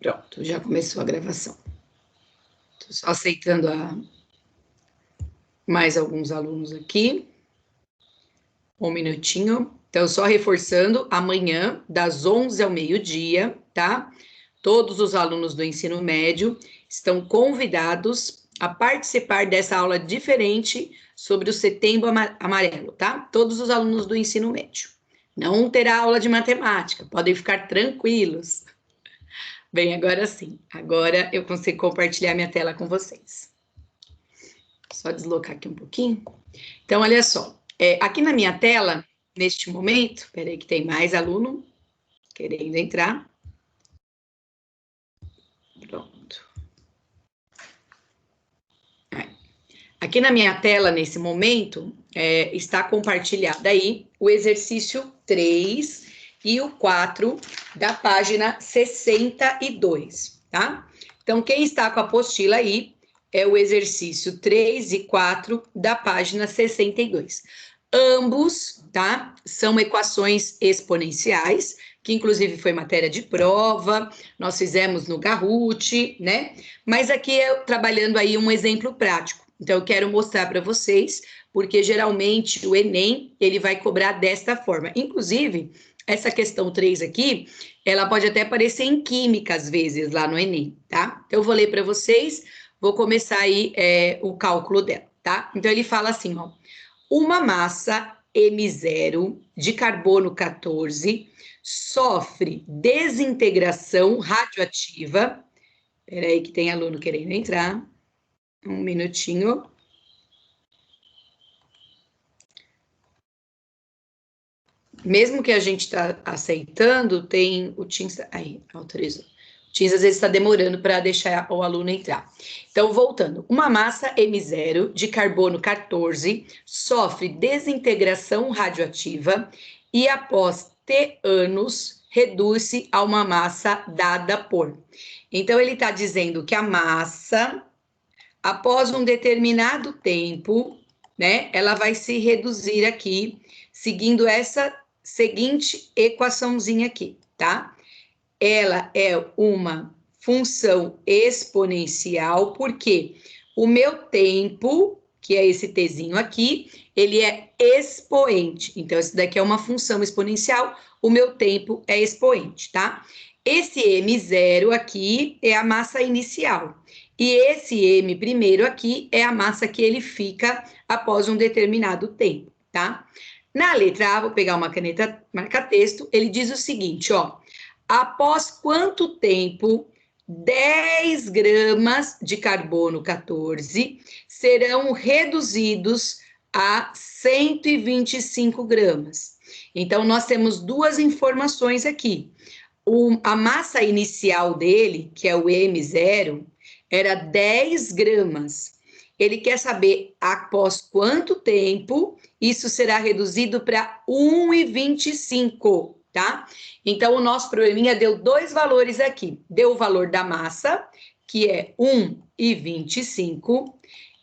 Pronto, já começou a gravação. Estou só aceitando mais alguns alunos aqui. Um minutinho. Então, só reforçando, amanhã, das 11 ao meio-dia, tá? Todos os alunos do ensino médio estão convidados a participar dessa aula diferente sobre o Setembro Amarelo, tá? Todos os alunos do ensino médio. Não terá aula de matemática, podem ficar tranquilos. Bem, agora sim. Agora eu consigo compartilhar minha tela com vocês. Só deslocar aqui um pouquinho. Então, olha só. Aqui na minha tela, neste momento, espera aí que tem mais aluno querendo entrar. Pronto. Aqui na minha tela, nesse momento, está compartilhado aí o exercício 3 e o 4 da página 62, tá? Então, quem está com a apostila aí é o exercício 3 e 4 da página 62. Ambos, tá? São equações exponenciais, que inclusive foi matéria de prova, nós fizemos no Kahoot, né? Mas aqui eu trabalhando aí um exemplo prático. Então, eu quero mostrar para vocês, porque geralmente o Enem, ele vai cobrar desta forma. Inclusive, essa questão 3 aqui, ela pode até aparecer em química, às vezes, lá no Enem, tá? Então, eu vou ler para vocês, vou começar aí o cálculo dela, tá? Então, ele fala assim, ó. Uma massa M0 de carbono 14 sofre desintegração radioativa. Espera aí que tem aluno querendo entrar. Um minutinho. Mesmo que a gente está aceitando, tem o Teams... Aí, autorizou. O Teams às vezes está demorando para deixar o aluno entrar. Então, voltando. Uma massa M0 de carbono 14 sofre desintegração radioativa e após T anos reduz-se a uma massa dada por. Então, ele está dizendo que a massa, após um determinado tempo, né, ela vai se reduzir aqui, seguindo essa seguinte equaçãozinha aqui, tá? Ela é uma função exponencial, porque o meu tempo, que é esse tzinho aqui, ele é expoente. Então, esse daqui é uma função exponencial, o meu tempo é expoente, tá? Esse M0 aqui é a massa inicial. E esse M primeiro aqui é a massa que ele fica após um determinado tempo, tá? Na letra A, vou pegar uma caneta marca-texto, ele diz o seguinte, ó. Após quanto tempo 10 gramas de carbono 14 serão reduzidos a 125 gramas? Então, nós temos duas informações aqui. A massa inicial dele, que é o M0, era 10 gramas. Ele quer saber após quanto tempo isso será reduzido para 1,25, tá? Então, o nosso probleminha deu dois valores aqui. Deu o valor da massa, que é 1,25,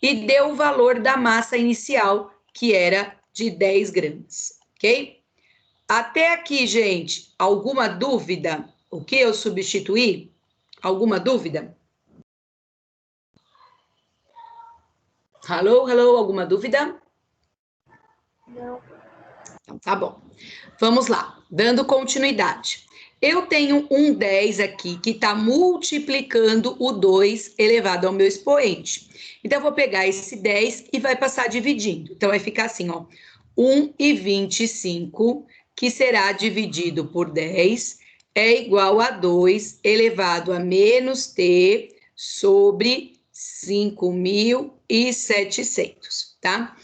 e deu o valor da massa inicial, que era de 10 gramas, ok? Até aqui, gente, alguma dúvida? O que eu substituí? Alguma dúvida? Alô, alô, alguma dúvida? Não. Então, tá bom. Vamos lá, dando continuidade. Eu tenho um 10 aqui que está multiplicando o 2 elevado ao meu expoente. Então, eu vou pegar esse 10 e vai passar dividindo. Então, vai ficar assim, ó. 1,25, que será dividido por 10, é igual a 2 elevado a menos t sobre 5.700, tá?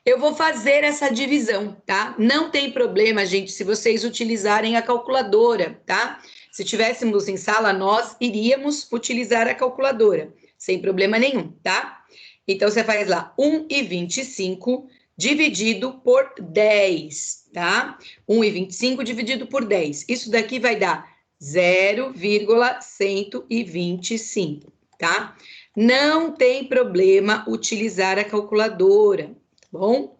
Eu vou fazer essa divisão, tá? Não tem problema, gente, se vocês utilizarem a calculadora, tá? Se tivéssemos em sala, nós iríamos utilizar a calculadora, sem problema nenhum, tá? Então, você faz lá 1,25 dividido por 10, tá? 1,25 dividido por 10. Isso daqui vai dar 0,125, tá? Não tem problema utilizar a calculadora, bom?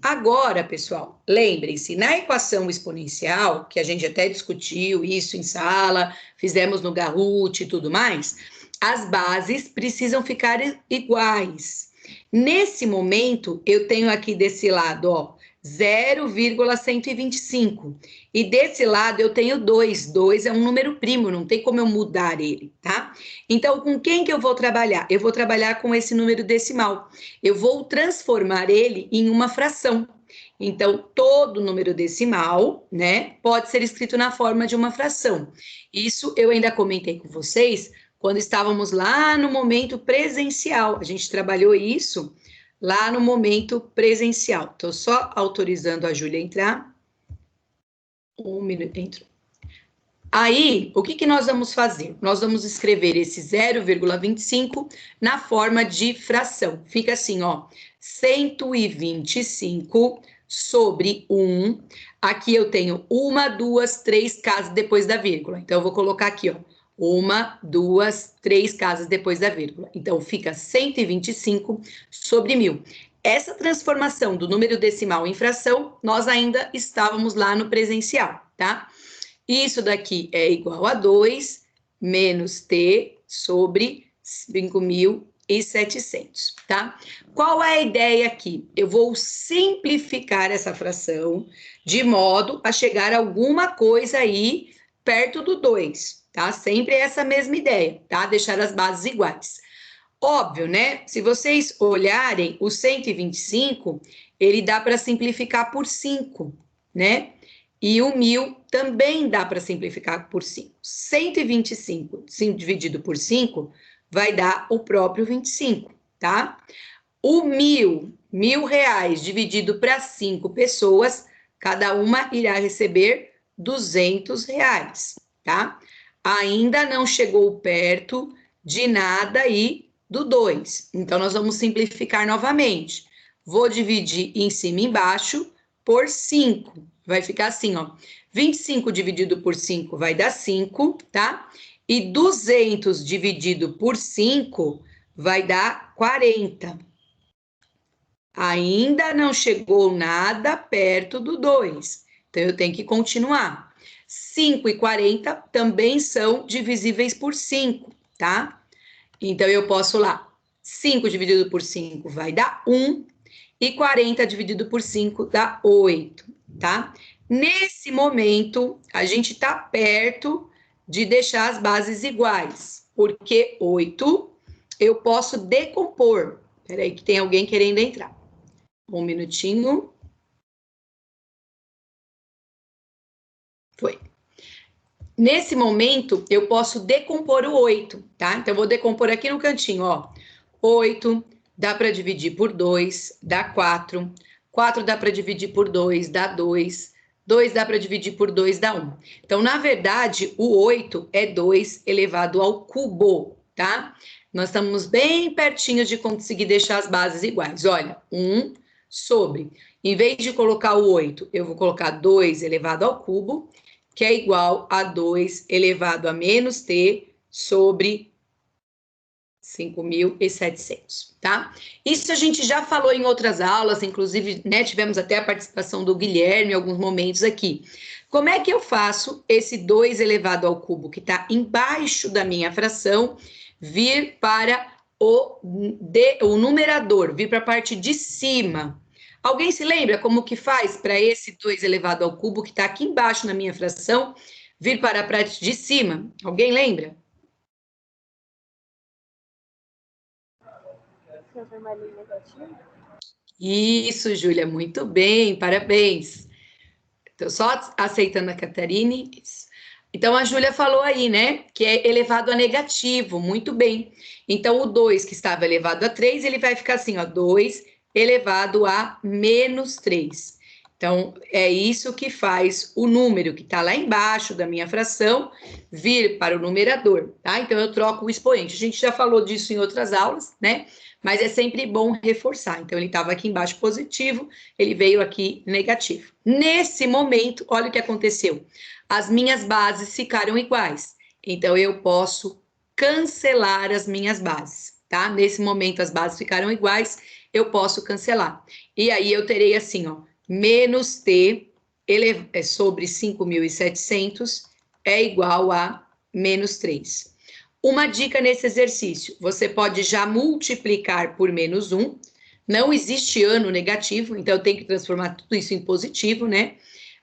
Agora, pessoal, lembrem-se, na equação exponencial, que a gente até discutiu isso em sala, fizemos no Kahoot e tudo mais, as bases precisam ficar iguais. Nesse momento, eu tenho aqui desse lado, ó, 0,125. E desse lado eu tenho 2. 2 é um número primo, não tem como eu mudar ele, tá? Então, com quem que eu vou trabalhar? Eu vou trabalhar com esse número decimal. Eu vou transformar ele em uma fração. Então, todo número decimal, né, pode ser escrito na forma de uma fração. Isso eu ainda comentei com vocês quando estávamos lá no momento presencial. A gente trabalhou isso lá no momento presencial. Estou só autorizando a Júlia a entrar. Um minuto, entrou. Aí, o que nós vamos fazer? Nós vamos escrever esse 0,25 na forma de fração. Fica assim, ó, 125 sobre 1. Aqui eu tenho 1, 2, 3 casas depois da vírgula. Então, eu vou colocar aqui, ó, 1, 2, 3 casas depois da vírgula. Então, fica 125 sobre 1000. Essa transformação do número decimal em fração, nós ainda estávamos lá no presencial, tá? Isso daqui é igual a 2 menos t sobre 5.700, tá? Qual é a ideia aqui? Eu vou simplificar essa fração de modo a chegar a alguma coisa aí perto do 2, tá? Sempre essa mesma ideia, tá? Deixar as bases iguais. Óbvio, né? Se vocês olharem, o 125, ele dá para simplificar por 5, né? E o 1000 também dá para simplificar por 5. 125 dividido por 5 vai dar o próprio 25, tá? O 1.000 reais dividido para 5 pessoas, cada uma irá receber 200 reais, tá? Ainda não chegou perto de nada aí do 2. Então, nós vamos simplificar novamente. Vou dividir em cima e embaixo por 5. Vai ficar assim, ó. 25 dividido por 5 vai dar 5, tá? E 200 dividido por 5 vai dar 40. Ainda não chegou nada perto do 2. Então, eu tenho que continuar. 5 e 40 também são divisíveis por 5, tá? Então, eu posso lá. 5 dividido por 5 vai dar 1. E 40 dividido por 5 dá 8, tá? Nesse momento, a gente está perto de deixar as bases iguais, porque 8 eu posso decompor. Peraí, que tem alguém querendo entrar. Um minutinho. Foi. Nesse momento, eu posso decompor o 8, tá? Então, eu vou decompor aqui no cantinho, ó. 8 dá para dividir por 2, dá 4. 4 dá para dividir por 2, dá 2. 2 dá para dividir por 2, dá 1. Então, na verdade, o 8 é 2 elevado ao cubo, tá? Nós estamos bem pertinho de conseguir deixar as bases iguais. Olha, 1 sobre, em vez de colocar o 8, eu vou colocar 2 elevado ao cubo, que é igual a 2 elevado a menos t sobre 5.700, tá? Isso a gente já falou em outras aulas, inclusive, né, tivemos até a participação do Guilherme em alguns momentos aqui. Como é que eu faço esse 2 elevado ao cubo, que está embaixo da minha fração, vir para o numerador, vir para a parte de cima? Alguém se lembra como que faz para esse 2 elevado ao cubo, que está aqui embaixo na minha fração, vir para a parte de cima? Alguém lembra? Transformar ele em negativo? Isso, Júlia, muito bem, parabéns. Estou só aceitando a Catarine. Então, a Júlia falou aí, né, que é elevado a negativo, muito bem. Então, o 2, que estava elevado a 3, ele vai ficar assim, ó, 2 elevado a menos 3. Então, é isso que faz o número que está lá embaixo da minha fração vir para o numerador, tá? Então, eu troco o expoente. A gente já falou disso em outras aulas, né? Mas é sempre bom reforçar. Então, ele estava aqui embaixo positivo, ele veio aqui negativo. Nesse momento, olha o que aconteceu. As minhas bases ficaram iguais. Então, eu posso cancelar as minhas bases, tá? Nesse momento, as bases ficaram iguais. eu posso cancelar. E aí eu terei assim, ó, menos t sobre 5.700 é igual a menos 3. Uma dica nesse exercício, você pode já multiplicar por menos 1, não existe ano negativo, então eu tenho que transformar tudo isso em positivo, né?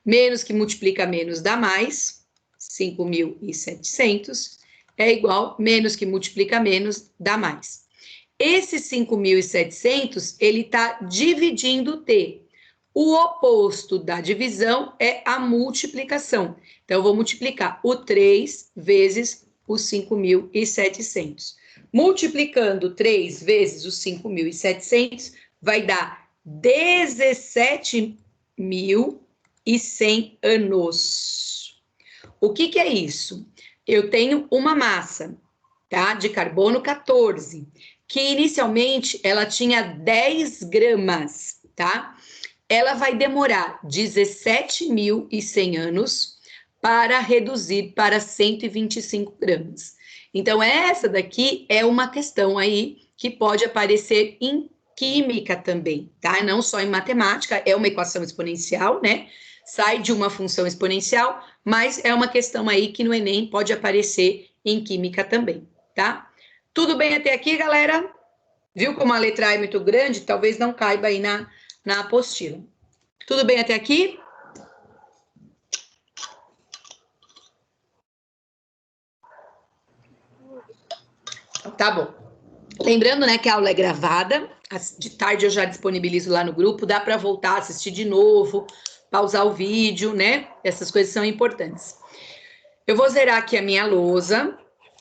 Menos que multiplica menos dá mais, 5.700, é igual, menos que multiplica menos dá mais. Esse 5.700, ele está dividindo t. O oposto da divisão é a multiplicação. Então, eu vou multiplicar o 3 vezes os 5.700. Multiplicando 3 vezes os 5.700, vai dar 17.100 anos. O que é isso? Eu tenho uma massa, tá, de carbono 14, que inicialmente ela tinha 10 gramas, tá? Ela vai demorar 17.100 anos para reduzir para 125 gramas. Então, essa daqui é uma questão aí que pode aparecer em química também, tá? Não só em matemática, é uma equação exponencial, né? Sai de uma função exponencial, mas é uma questão aí que no Enem pode aparecer em química também, tá? Tudo bem até aqui, galera? Viu como a letra A é muito grande? Talvez não caiba aí na apostila. Tudo bem até aqui? Tá bom. Lembrando, né, que a aula é gravada. De tarde eu já disponibilizo lá no grupo. Dá para voltar a assistir de novo, pausar o vídeo, né? Essas coisas são importantes. Eu vou zerar aqui a minha lousa.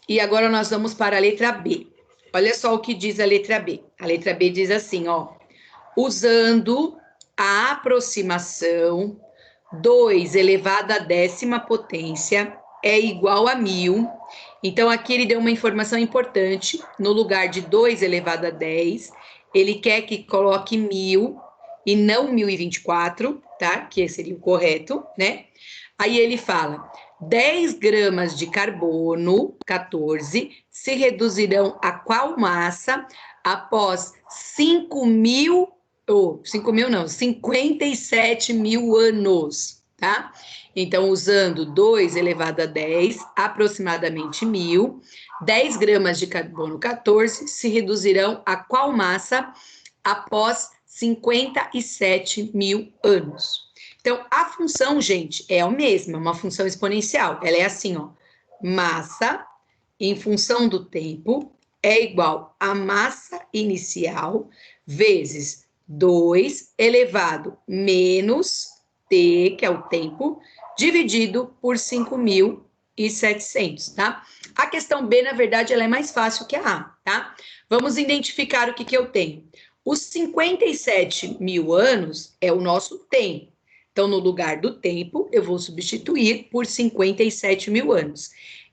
E agora nós vamos para a letra B. Olha só o que diz a letra B. A letra B diz assim, ó. Usando a aproximação 2 elevado à 10ª potência é igual a 1.000. Então, aqui ele deu uma informação importante. No lugar de 2 elevado a 10, ele quer que coloque 1.000 e não 1.024, tá? Que seria o correto, né? Aí ele fala, 10 gramas de carbono, 14, se reduzirão a qual massa após 57.000 anos, tá? Então, usando 2 elevado a 10, aproximadamente 1.000, 10 gramas de carbono 14 se reduzirão a qual massa após 57.000 anos? Então, a função, gente, é a mesma, uma função exponencial. Ela é assim, ó, massa em função do tempo é igual a massa inicial vezes 2 elevado menos t, que é o tempo, dividido por 5.700, tá? A questão B, na verdade, ela é mais fácil que a A, tá? Vamos identificar o que eu tenho. Os 57.000 anos é o nosso tempo. Então, no lugar do tempo, eu vou substituir por 57.000 anos.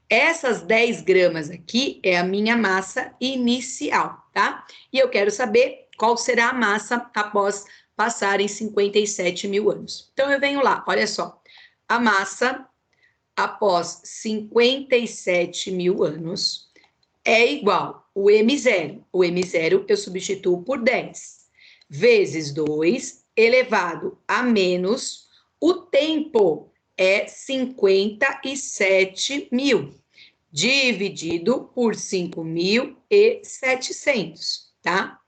Essas 10 gramas aqui é a minha massa inicial, tá? E eu quero saber qual será a massa após passarem 57.000 anos. Então, eu venho lá, olha só. A massa após 57.000 anos é igual o M0. O M0 eu substituo por 10, vezes 2 elevado a menos, o tempo é 57.000, dividido por 5.700, tá?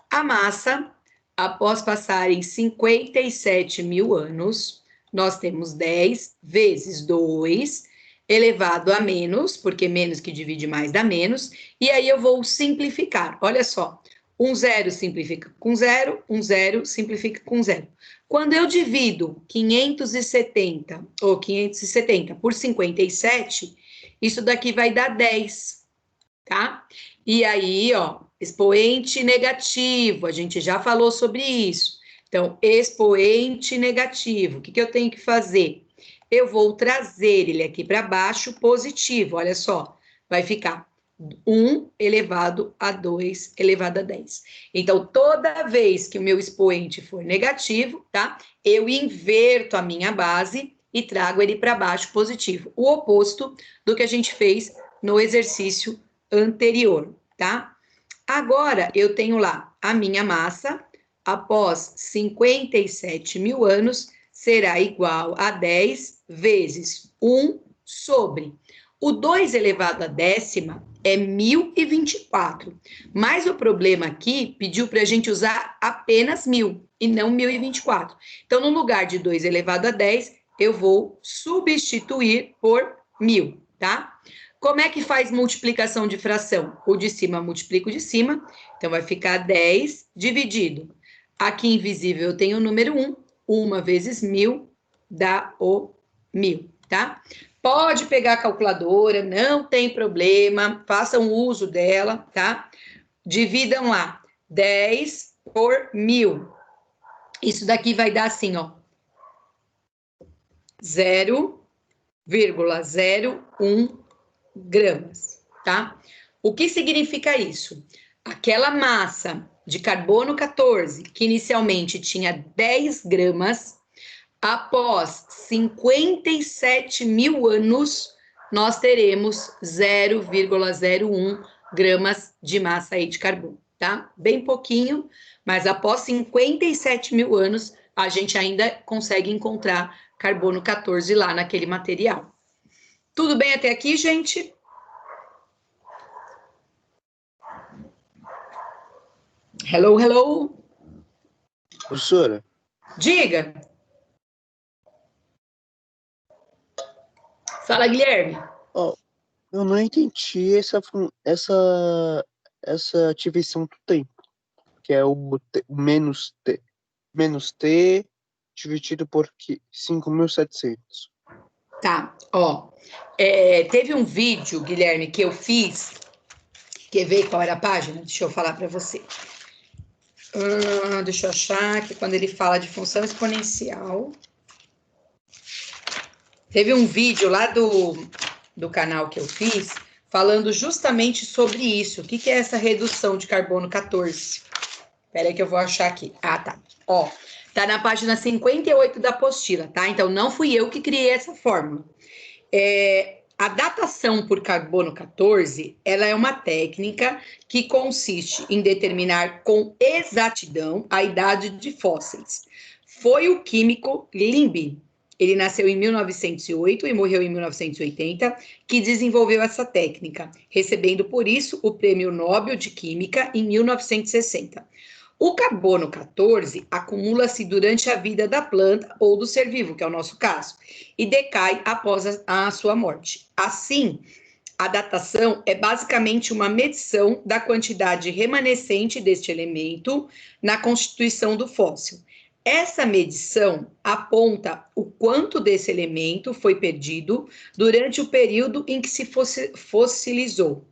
A massa, após passarem 57.000 anos, nós temos 10 vezes 2 elevado a menos, porque menos que divide mais dá menos, e aí eu vou simplificar. Olha só, um zero simplifica com zero, um zero simplifica com zero. Quando eu divido 570 por 57, isso daqui vai dar 10, tá? E aí, ó, expoente negativo, a gente já falou sobre isso. Então, expoente negativo, o que eu tenho que fazer? Eu vou trazer ele aqui para baixo positivo, olha só, vai ficar 1 elevado a 2 elevado a 10. Então, toda vez que o meu expoente for negativo, tá? Eu inverto a minha base e trago ele para baixo positivo. O oposto do que a gente fez no exercício anterior, tá? Agora, eu tenho lá a minha massa, após 57 mil anos, será igual a 10 vezes 1 sobre. O 2 elevado à décima é 1024. Mas o problema aqui pediu para a gente usar apenas 1000 e não 1024. Então, no lugar de 2 elevado a 10, eu vou substituir por 1000, tá? Como é que faz multiplicação de fração? O de cima multiplica o de cima, então vai ficar 10 dividido. Aqui invisível eu tenho o número 1, 1 vezes 1000 dá o 1000, tá? Pode pegar a calculadora, não tem problema, façam uso dela, tá? Dividam lá, 10 por 1000. Isso daqui vai dar assim, ó, 0,01 gramas, tá? O que significa isso? Aquela massa de carbono 14, que inicialmente tinha 10 gramas, após 57 mil anos, nós teremos 0,01 gramas de massa aí de carbono, tá? Bem pouquinho, mas após 57 mil anos, a gente ainda consegue encontrar carbono 14 lá naquele material. Tudo bem até aqui, gente? Hello, hello. Professora, Diga. Fala, Guilherme. ó, eu não entendi essa divisão do tempo, que é o menos t dividido por 5.700. Tá, ó. Teve um vídeo, Guilherme, que eu fiz. Quer ver qual era a página? Deixa eu falar para você. Deixa eu achar que quando ele fala de função exponencial. Teve um vídeo lá do canal que eu fiz, falando justamente sobre isso. O que é essa redução de carbono 14? Espera aí que eu vou achar aqui. Ah, tá. Ó, tá na página 58 da apostila, tá? Então, não fui eu que criei essa fórmula. A datação por carbono 14, ela é uma técnica que consiste em determinar com exatidão a idade de fósseis. Foi o químico Limbe, ele nasceu em 1908 e morreu em 1980, que desenvolveu essa técnica, recebendo por isso o Prêmio Nobel de Química em 1960. O carbono 14 acumula-se durante a vida da planta ou do ser vivo, que é o nosso caso, e decai após a sua morte. Assim, a datação é basicamente uma medição da quantidade remanescente deste elemento na constituição do fóssil. Essa medição aponta o quanto desse elemento foi perdido durante o período em que se fossilizou.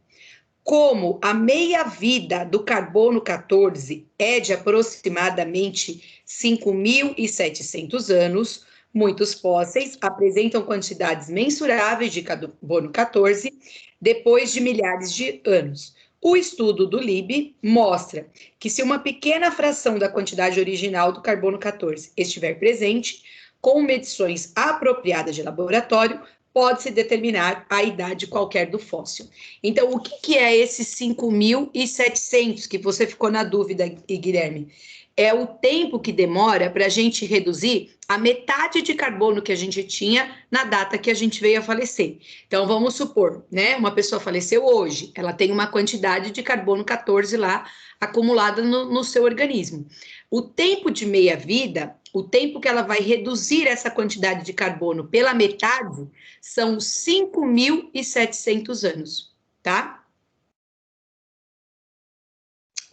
Como a meia-vida do carbono 14 é de aproximadamente 5.700 anos, muitos fósseis apresentam quantidades mensuráveis de carbono 14 depois de milhares de anos. O estudo do Liebe mostra que se uma pequena fração da quantidade original do carbono 14 estiver presente, com medições apropriadas de laboratório, pode-se determinar a idade qualquer do fóssil. Então, o que é esses 5.700 que você ficou na dúvida, Guilherme? É o tempo que demora para a gente reduzir a metade de carbono que a gente tinha na data que a gente veio a falecer. Então, vamos supor, né? Uma pessoa faleceu hoje, ela tem uma quantidade de carbono 14 lá acumulada no seu organismo. O tempo de meia-vida, o tempo que ela vai reduzir essa quantidade de carbono pela metade, são 5.700 anos, tá?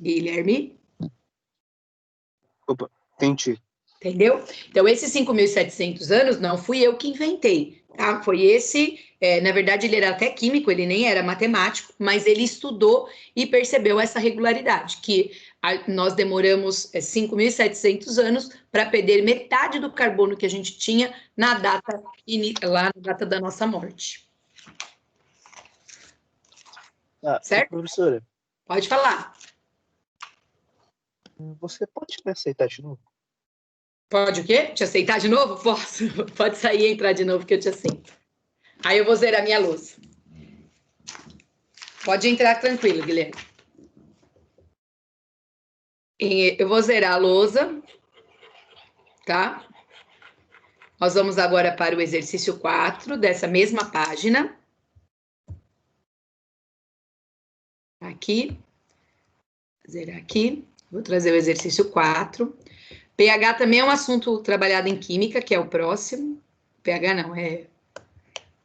Guilherme? Opa, entendi. Entendeu? Então, esses 5.700 anos não fui eu que inventei, tá? Foi esse, na verdade, ele era até químico, ele nem era matemático, mas ele estudou e percebeu essa regularidade, que nós demoramos 5.700 anos para perder metade do carbono que a gente tinha na data, lá na data da nossa morte. Certo? Professora, Pode falar. você pode me aceitar de novo? Pode o quê? Te aceitar de novo? Posso. Pode sair e entrar de novo que eu te aceito. Aí eu vou zerar minha luz. Pode entrar tranquilo, Guilherme. Eu vou zerar a lousa, tá? Nós vamos agora para o exercício 4 dessa mesma página. Aqui. Zerar aqui. Vou trazer o exercício 4. pH também é um assunto trabalhado em química, que é o próximo. pH não,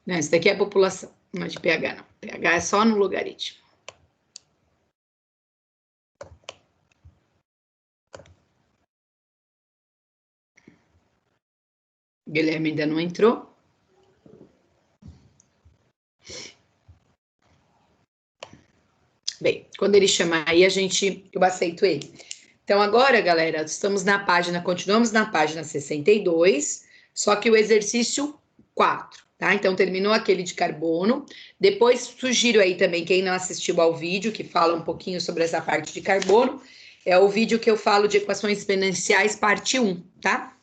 Não, isso daqui é a população, não é de pH não. pH é só no logaritmo. Guilherme ainda não entrou. Bem, quando ele chamar aí, eu aceito ele. Então, agora, galera, continuamos na página 62, só que o exercício 4, tá? Então, terminou aquele de carbono. Depois, sugiro aí também, quem não assistiu ao vídeo, que fala um pouquinho sobre essa parte de carbono, é o vídeo que eu falo de equações exponenciais, parte 1, tá?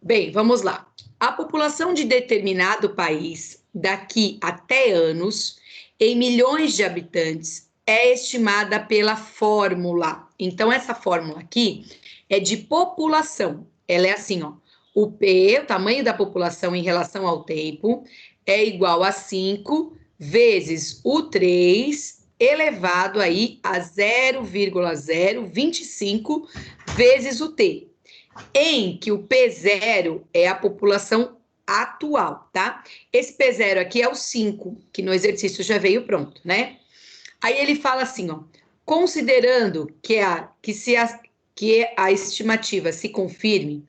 Bem, vamos lá. A população de determinado país, daqui até anos, em milhões de habitantes, é estimada pela fórmula. Então, essa fórmula aqui é de população. Ela é assim, ó. O P, o tamanho da população em relação ao tempo, é igual a 5 vezes o 3 elevado aí a 0,025 vezes o T, em que o P0 é a população atual, tá? Esse P0 aqui é o 5, que no exercício já veio pronto, né? Aí ele fala assim, ó, considerando que a estimativa se confirme,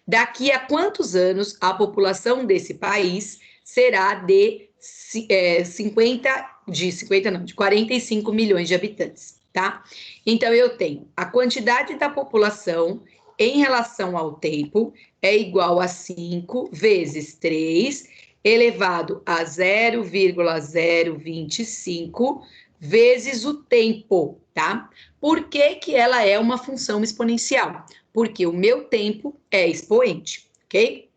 daqui a quantos anos a população desse país será de 45 milhões de habitantes, tá? Então, eu tenho a quantidade da população em relação ao tempo é igual a 5 vezes 3 elevado a 0,025 vezes o tempo, tá? Por que que ela é uma função exponencial? Porque o meu tempo é expoente, ok?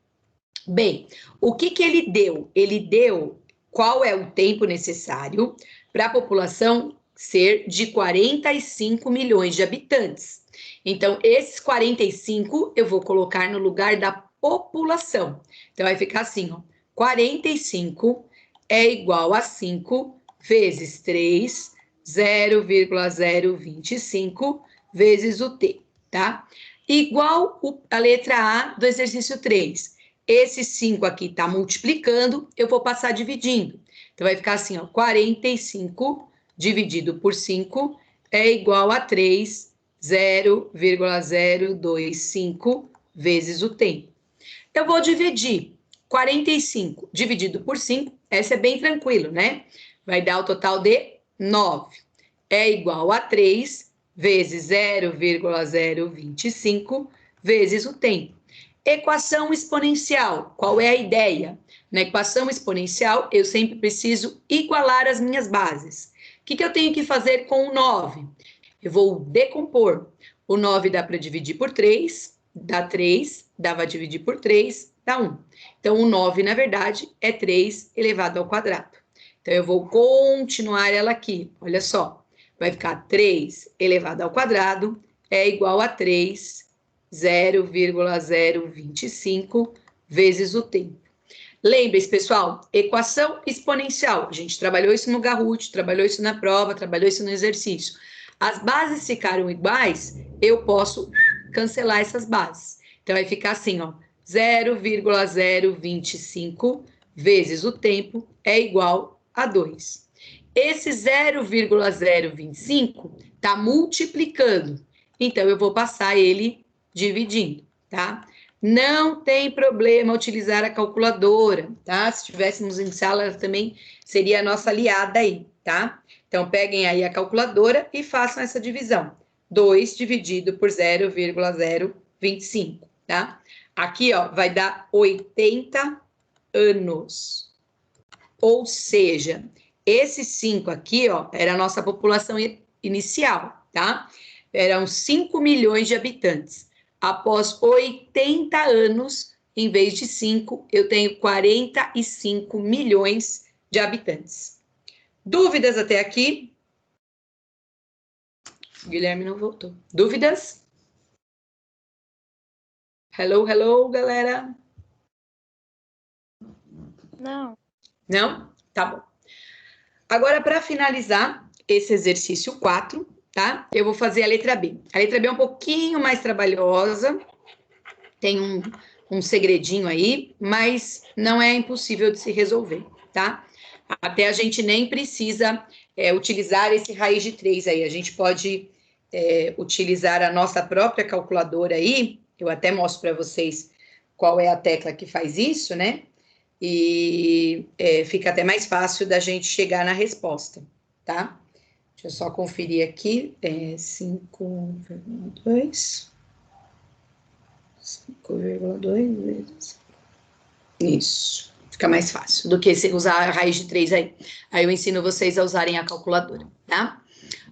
Bem, o que que ele deu? Ele deu qual é o tempo necessário para a população ser de 45 milhões de habitantes. Então, esses 45 eu vou colocar no lugar da população. Então, vai ficar assim, ó. 45 é igual a 5 vezes 3, 0,025 vezes o T, tá? Igual a letra A do exercício 3. Esse 5 aqui está multiplicando, eu vou passar dividindo. Então, vai ficar assim, ó, 45 dividido por 5 é igual a 3, 0,025 vezes o tempo. Eu vou dividir 45 dividido por 5, essa é bem tranquilo, né? Vai dar o total de 9. É igual a 3 vezes 0,025 vezes o tempo. Equação exponencial, qual é a ideia? Na equação exponencial, eu sempre preciso igualar as minhas bases. O que eu tenho que fazer com o 9? Eu vou decompor. O 9 dá para dividir por 3, dá 3, dá para dividir por 3, dá 1. Então, o 9, na verdade, é 3 elevado ao quadrado. Então, eu vou continuar ela aqui. Olha só, vai ficar 3 elevado ao quadrado é igual a 3, 0,025 vezes o tempo. Lembre-se, pessoal, equação exponencial. A gente trabalhou isso no Kahoot, trabalhou isso na prova, trabalhou isso no exercício. As bases ficaram iguais, eu posso cancelar essas bases. Então, vai ficar assim, ó, 0,025 vezes o tempo é igual a 2. Esse 0,025 está multiplicando, então eu vou passar ele dividindo, tá? Não tem problema utilizar a calculadora, tá? Se estivéssemos em sala, ela também seria a nossa aliada aí, tá? Então, peguem aí a calculadora e façam essa divisão. 2 dividido por 0,025, tá? Aqui, ó, vai dar 80 anos. Ou seja, esse 5 aqui, ó, era a nossa população inicial, tá? Eram 5 milhões de habitantes. Após 80 anos, em vez de 5, eu tenho 45 milhões de habitantes. Dúvidas até aqui? O Guilherme não voltou. Dúvidas? Hello, hello, galera. Não. Não? Tá bom. Agora, para finalizar esse exercício 4, tá? Eu vou fazer a letra B. A letra B é um pouquinho mais trabalhosa, tem um segredinho aí, mas não é impossível de se resolver, tá? Até a gente nem precisa utilizar esse raiz de 3 aí, a gente pode utilizar a nossa própria calculadora aí, eu até mostro para vocês qual é a tecla que faz isso, né? E fica até mais fácil da gente chegar na resposta, tá? Deixa eu só conferir aqui, 5,2... 5,2 vezes. Isso. Fica mais fácil do que se usar a raiz de 3 aí. Aí eu ensino vocês a usarem a calculadora, tá?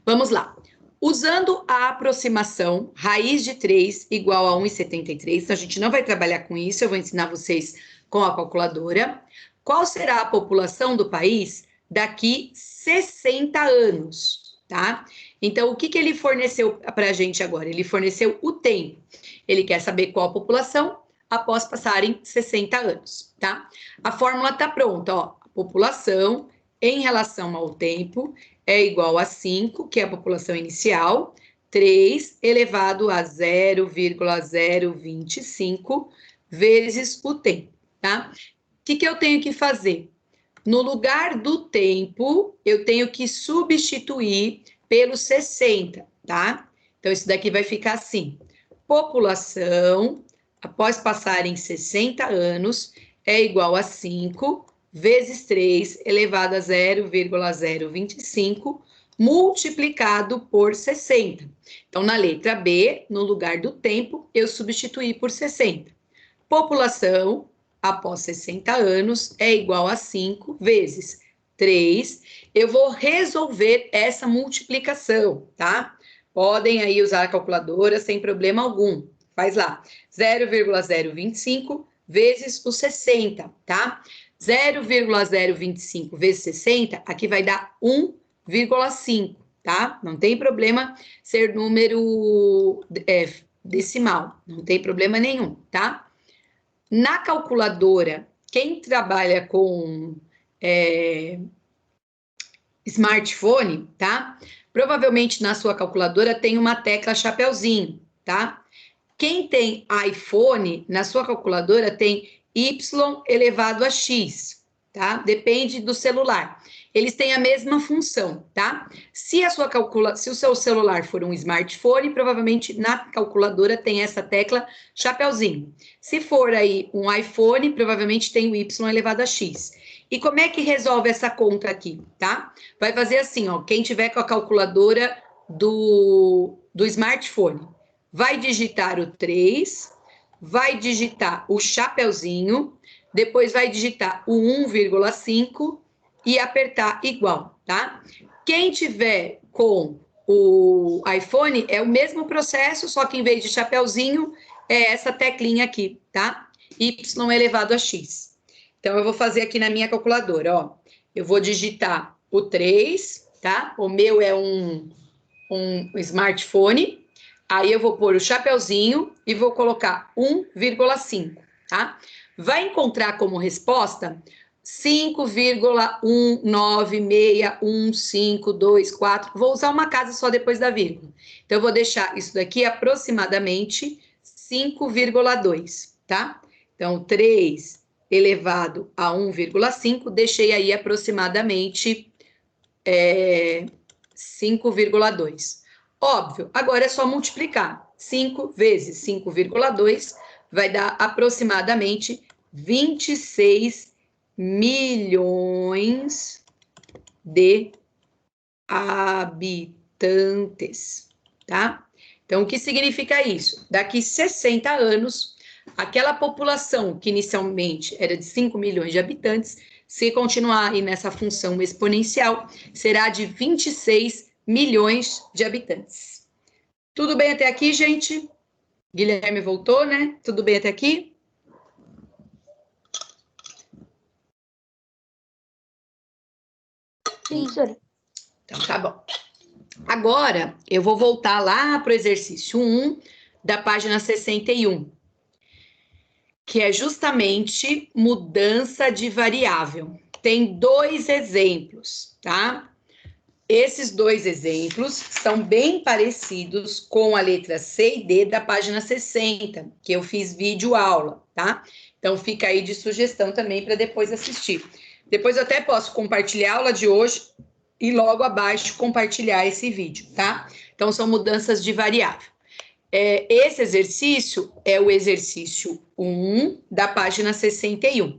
Vamos lá. Usando a aproximação raiz de 3 igual a 1,73, então a gente não vai trabalhar com isso, eu vou ensinar vocês com a calculadora. Qual será a população do país daqui 60 anos, tá? Então, o que ele forneceu para a gente agora? Ele forneceu o tempo. Ele quer saber qual a população após passarem 60 anos, tá? A fórmula está pronta, ó. A população em relação ao tempo é igual a 5, que é a população inicial, 3 elevado a 0,025 vezes o tempo, tá? O que eu tenho que fazer? No lugar do tempo, eu tenho que substituir pelo 60, tá? Então, isso daqui vai ficar assim. População, após passarem 60 anos, é igual a 5 vezes 3 elevado a 0,025 multiplicado por 60. Então, na letra B, no lugar do tempo, eu substituí por 60. População, após 60 anos, é igual a 5 vezes 3. Eu vou resolver essa multiplicação, tá? Podem aí usar a calculadora sem problema algum. Faz lá, 0,025 vezes o 60, tá? 0,025 vezes 60, aqui vai dar 1,5, tá? Não tem problema ser número decimal, não tem problema nenhum, tá? Na calculadora, quem trabalha com smartphone, tá? Provavelmente na sua calculadora tem uma tecla chapeuzinho, tá? Quem tem iPhone, na sua calculadora tem y elevado a x, tá? Depende do celular. Eles têm a mesma função, tá? Se o seu celular for um smartphone, provavelmente na calculadora tem essa tecla chapeuzinho. Se for aí um iPhone, provavelmente tem o y elevado a x. E como é que resolve essa conta aqui, tá? Vai fazer assim, ó, quem tiver com a calculadora do smartphone, vai digitar o 3, vai digitar o chapeuzinho, depois vai digitar o 1,5 e apertar igual, tá? Quem tiver com o iPhone é o mesmo processo, só que em vez de chapeuzinho é essa teclinha aqui, tá? Y elevado a x. Então, eu vou fazer aqui na minha calculadora, ó. Eu vou digitar o 3, tá? O meu é um smartphone. Aí eu vou pôr o chapeuzinho e vou colocar 1,5, tá? Vai encontrar como resposta 5,1961524. Vou usar uma casa só depois da vírgula. Então, eu vou deixar isso daqui aproximadamente 5,2, tá? Então, 3 elevado a 1,5, deixei aí aproximadamente 5,2. Óbvio, agora é só multiplicar. 5 vezes 5,2 vai dar aproximadamente 26 milhões de habitantes, tá? Então, o que significa isso? Daqui 60 anos, aquela população que inicialmente era de 5 milhões de habitantes, se continuar aí nessa função exponencial, será de 26 milhões de habitantes. Tudo bem até aqui, gente? Guilherme voltou, né? Tudo bem até aqui? Sim, senhora. Então, tá bom. Agora, eu vou voltar lá para o exercício 1 da página 61, que é justamente mudança de variável. Tem 2 exemplos, tá? Esses 2 exemplos são bem parecidos com a letra C e D da página 60, que eu fiz vídeo aula, tá? Então, fica aí de sugestão também para depois assistir. Depois eu até posso compartilhar a aula de hoje e logo abaixo compartilhar esse vídeo, tá? Então, são mudanças de variável. Esse exercício é o exercício 1 da página 61.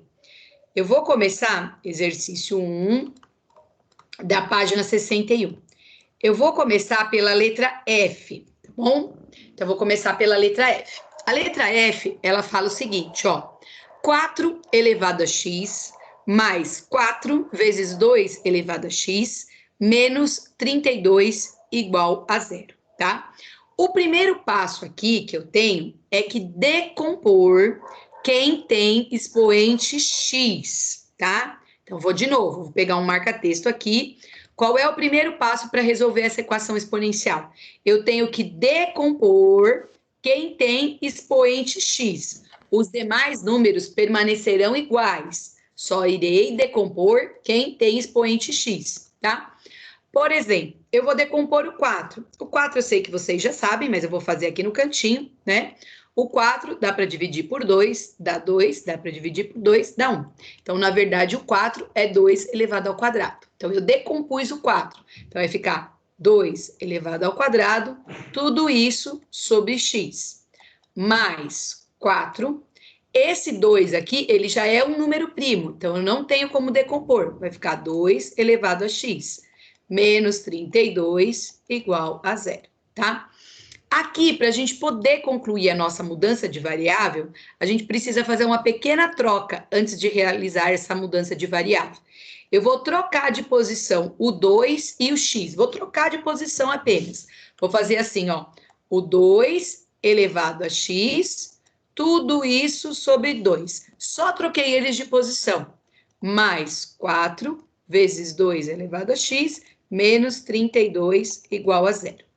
Eu vou começar exercício 1 da página 61. Eu vou começar pela letra F, tá bom? Então, eu vou começar pela letra F. A letra F, ela fala o seguinte, ó. 4 elevado a x mais 4 vezes 2 elevado a x menos 32 igual a 0, tá? O primeiro passo aqui que eu tenho é que decompor quem tem expoente x, tá? Então, vou de novo, vou pegar um marca-texto aqui. Qual é o primeiro passo para resolver essa equação exponencial? Eu tenho que decompor quem tem expoente x. Os demais números permanecerão iguais. Só irei decompor quem tem expoente x, tá? Por exemplo, eu vou decompor o 4. O 4 eu sei que vocês já sabem, mas eu vou fazer aqui no cantinho, né? O 4 dá para dividir por 2, dá 2, dá para dividir por 2, dá 1. Então, na verdade, o 4 é 2 elevado ao quadrado. Então, eu decompus o 4. Então, vai ficar 2 elevado ao quadrado, tudo isso sobre x, mais 4. Esse 2 aqui, ele já é um número primo, então eu não tenho como decompor. Vai ficar 2 elevado a x, menos 32 igual a 0, tá? Aqui, para a gente poder concluir a nossa mudança de variável, a gente precisa fazer uma pequena troca antes de realizar essa mudança de variável. Eu vou trocar de posição o 2 e o x. Vou trocar de posição apenas. Vou fazer assim, ó. O 2 elevado a x, tudo isso sobre 2. Só troquei eles de posição. Mais 4 vezes 2 elevado a x, menos 32 igual a 0.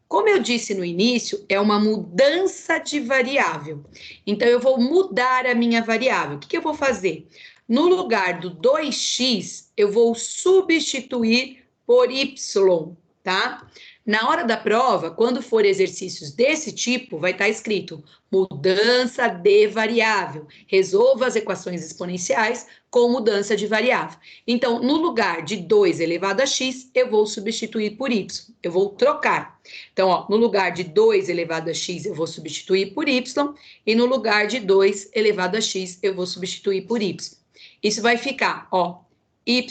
Como eu disse no início, é uma mudança de variável. Então, eu vou mudar a minha variável. O que eu vou fazer? No lugar do 2x, eu vou substituir por y, tá? Na hora da prova, quando for exercícios desse tipo, vai estar escrito mudança de variável. Resolva as equações exponenciais com mudança de variável. Então, no lugar de 2 elevado a x, eu vou substituir por y. Eu vou trocar. Então, ó, no lugar de 2 elevado a x, eu vou substituir por y. E no lugar de 2 elevado a x, eu vou substituir por y. Isso vai ficar, ó, y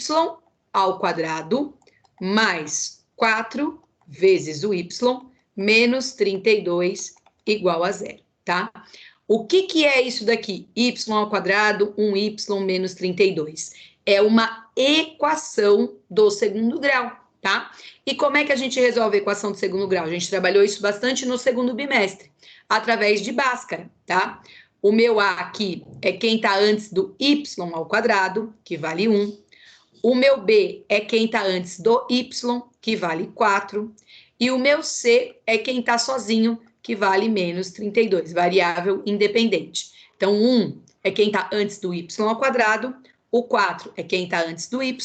ao quadrado mais 4 vezes o y menos 32 igual a 0, tá? O que é isso daqui? Y ao quadrado, 1y menos 32. É uma equação do segundo grau, tá? E como é que a gente resolve a equação do segundo grau? A gente trabalhou isso bastante no segundo bimestre, através de Bhaskara, tá? O meu A aqui é quem está antes do y ao quadrado, que vale 1. O meu B é quem está antes do y, que vale 4. E o meu C é quem está sozinho, que vale menos 32, variável independente. Então, 1 é quem está antes do y ao quadrado, o 4 é quem está antes do y,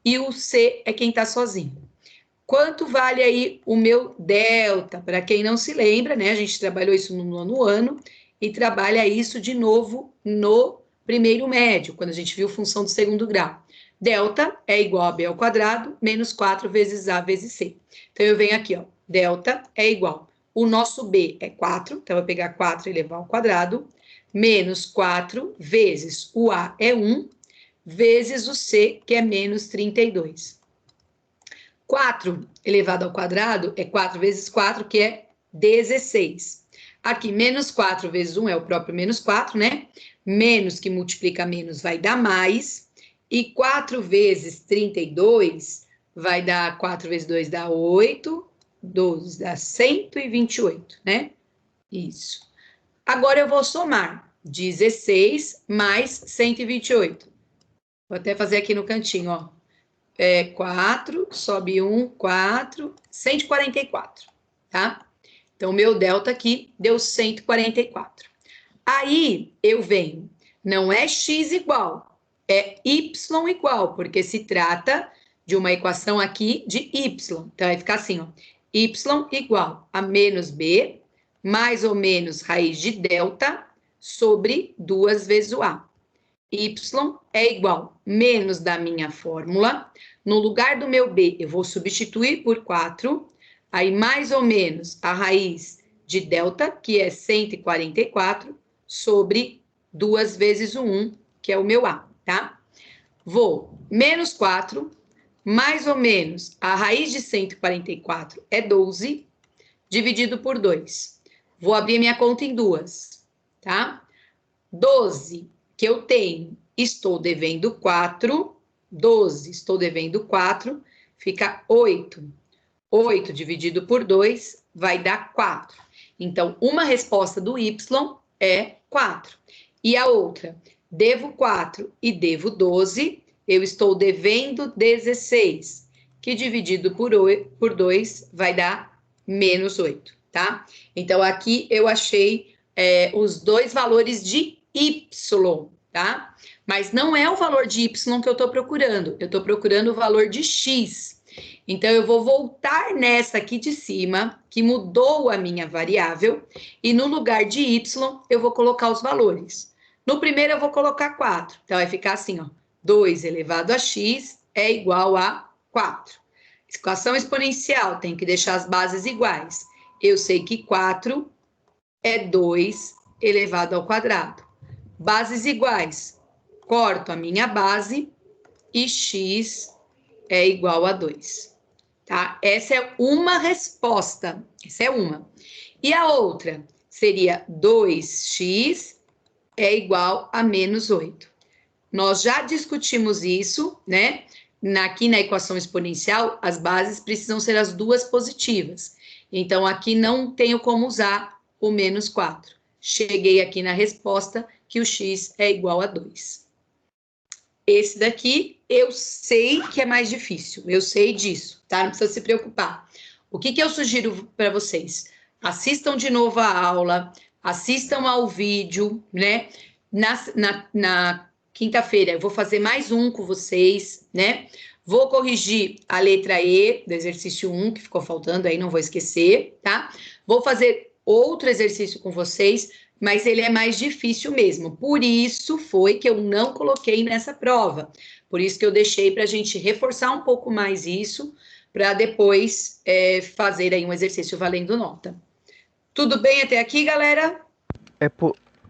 e o C é quem está sozinho. Quanto vale aí o meu delta? Para quem não se lembra, né? A gente trabalhou isso no nono ano e trabalha isso de novo no primeiro médio, quando a gente viu função do segundo grau. Delta é igual a b ao quadrado menos 4 vezes a vezes c. Então, eu venho aqui, ó. Delta é igual. O nosso b é 4, então eu vou pegar 4 e levar ao quadrado, menos 4 vezes o a é 1, vezes o c, que é menos 32. 4 elevado ao quadrado é 4 vezes 4, que é 16. Aqui, menos 4 vezes 1 é o próprio menos 4, né? Menos que multiplica menos vai dar mais. E 4 vezes 32 vai dar 4 vezes 2 dá 8, 12 dá 128, né? Isso. Agora eu vou somar 16 mais 128. Vou até fazer aqui no cantinho, ó. 4, sobe 1, 4, 144, tá? Então, meu delta aqui deu 144. Aí, eu venho, não é x igual, é y igual, porque se trata de uma equação aqui de y. Então, vai ficar assim, ó, y igual a menos b, mais ou menos raiz de delta, sobre 2 vezes o a. Y é igual menos da minha fórmula. No lugar do meu b, eu vou substituir por 4. Aí, mais ou menos, a raiz de delta, que é 144, sobre 2 vezes o 1, que é o meu a, tá? Vou menos 4, mais ou menos, a raiz de 144 é 12, dividido por 2. Vou abrir minha conta em duas, tá? 12 que eu tenho, estou devendo 4, 12, estou devendo 4, fica 8. 8 dividido por 2 vai dar 4. Então, uma resposta do y é 4. E a outra, devo 4 e devo 12, eu estou devendo 16, que dividido por 2 vai dar menos 8, tá? Então, aqui eu achei os dois valores de y, tá? Mas não é o valor de y que eu estou procurando o valor de x. Então, eu vou voltar nessa aqui de cima, que mudou a minha variável, e no lugar de y, eu vou colocar os valores. No primeiro, eu vou colocar 4. Então, vai ficar assim, ó, 2 elevado a x é igual a 4. Equação exponencial, tem que deixar as bases iguais. Eu sei que 4 é 2 elevado ao quadrado. Bases iguais, corto a minha base e x é igual a 2, tá? Essa é uma resposta, essa é uma. E a outra seria 2x é igual a menos 8. Nós já discutimos isso, né? Aqui na equação exponencial, as bases precisam ser as duas positivas. Então, aqui não tenho como usar o menos 4. Cheguei aqui na resposta que o x é igual a 2. Esse daqui eu sei que é mais difícil, eu sei disso, tá? Não precisa se preocupar. O que eu sugiro para vocês? Assistam de novo a aula, assistam ao vídeo, né? Na quinta-feira eu vou fazer mais um com vocês, né? Vou corrigir a letra E do exercício 1, que ficou faltando aí, não vou esquecer, tá? Vou fazer outro exercício com vocês, mas ele é mais difícil mesmo. Por isso foi que eu não coloquei nessa prova. Por isso que eu deixei para a gente reforçar um pouco mais isso, para depois fazer aí um exercício valendo nota. Tudo bem até aqui, galera?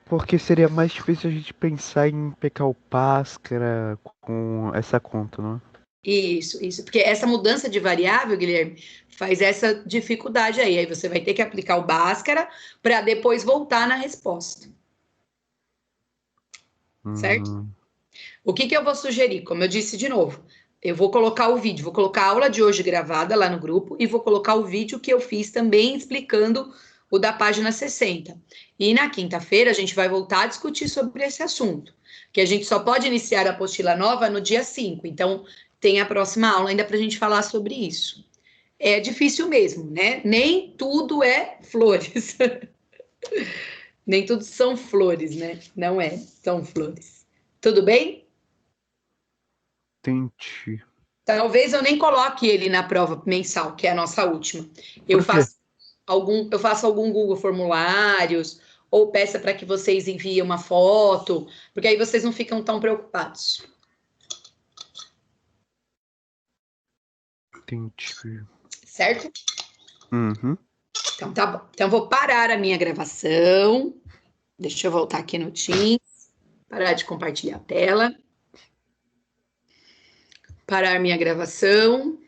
Porque seria mais difícil a gente pensar em pegar o Bhaskara com essa conta, não é? Isso. Porque essa mudança de variável, Guilherme, faz essa dificuldade aí. Aí você vai ter que aplicar o Bhaskara para depois voltar na resposta. Certo? O que eu vou sugerir? Como eu disse de novo, eu vou colocar o vídeo, vou colocar a aula de hoje gravada lá no grupo e vou colocar o vídeo que eu fiz também explicando o da página 60. E na quinta-feira a gente vai voltar a discutir sobre esse assunto, que a gente só pode iniciar a apostila nova no dia 5. Então, tem a próxima aula ainda para a gente falar sobre isso. É difícil mesmo, né? Nem tudo é flores. Nem tudo são flores, né? Não são flores. Tudo bem? Entendi. Talvez eu nem coloque ele na prova mensal, que é a nossa última. Eu faço algum Google Formulários, ou peça para que vocês enviem uma foto, porque aí vocês não ficam tão preocupados. Entendi. Certo? Uhum. Então, tá bom. Então, eu vou parar a minha gravação. Deixa eu voltar aqui no Teams. Parar de compartilhar a tela. Parar minha gravação.